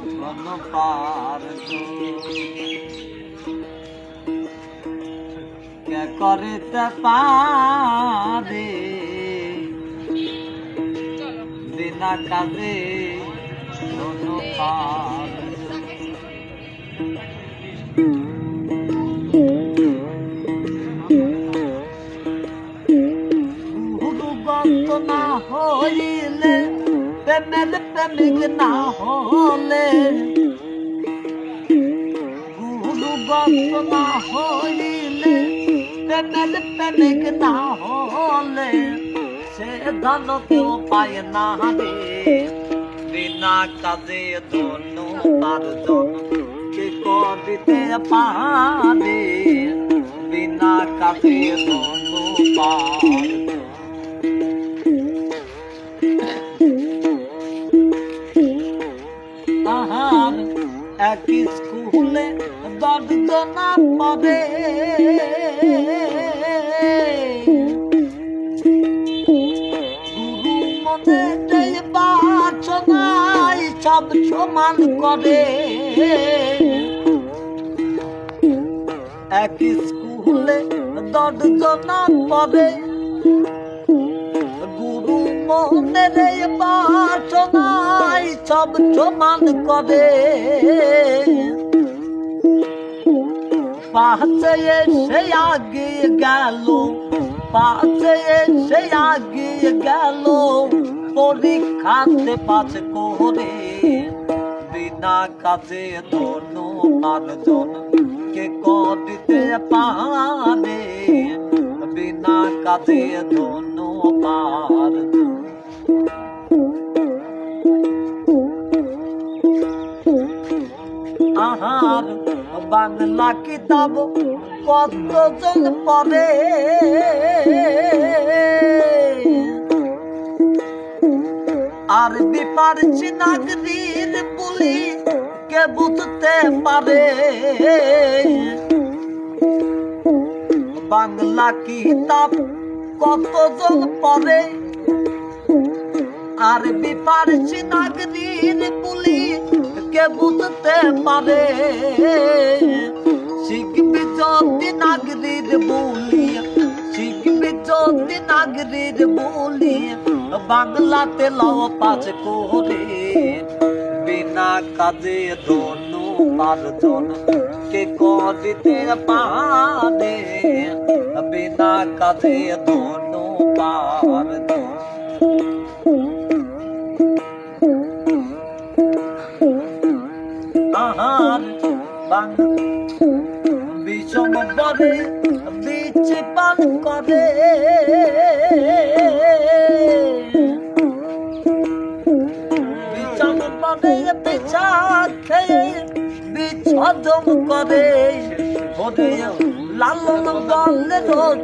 ধন পার কে করিতে পারে বিনা কাজে ধন পার গুরুগত না হইলে প্রেমের প্রেমিক না হলে গুরুগত না হইলে প্রেমের প্রেমিক না হলে সে ধন কেউ পায় না রে বিনা কাজে ধন পার্জন কে করিতে পারে বিনা কাজে ধন পার্জন তাহার এক স্কুলে দর্দনা পড়ে গুরু মনে বাচনায় সব সমান করে এক স্কুলে দর্দনা পড়ে গুরু মনের বাচনায় সব সমান করে পাশে এসে আগে গেল পাশে এসে আগে গেল পরীক্ষাতে পাস করে বিনা কাজে ধন পার্জন কে করিতে পারে বিনা কাজে ধন পার্জন আহার বাংলা কিতাব কতজন পড়ে আরবি পারছি নাগরির বলি কে বুঝতে পারে বাংলা কিতাব কতজন পড়ে আরবি পারছি নাগরির বলি কে বুঝতে পারে শিখবি যদি নাগরির বলি শিখবি যদি নাগরির বলি বাংলাতে লও পাঁচ করে বিনা কাজে ধন পার্জন কে করিতে পারে বিনা কাজে ধন পার্জন আহার বিষম বরে বীচ পান করে বিষম বরে পিছা খেয়ে বিচ্ছদম করে লালন বলে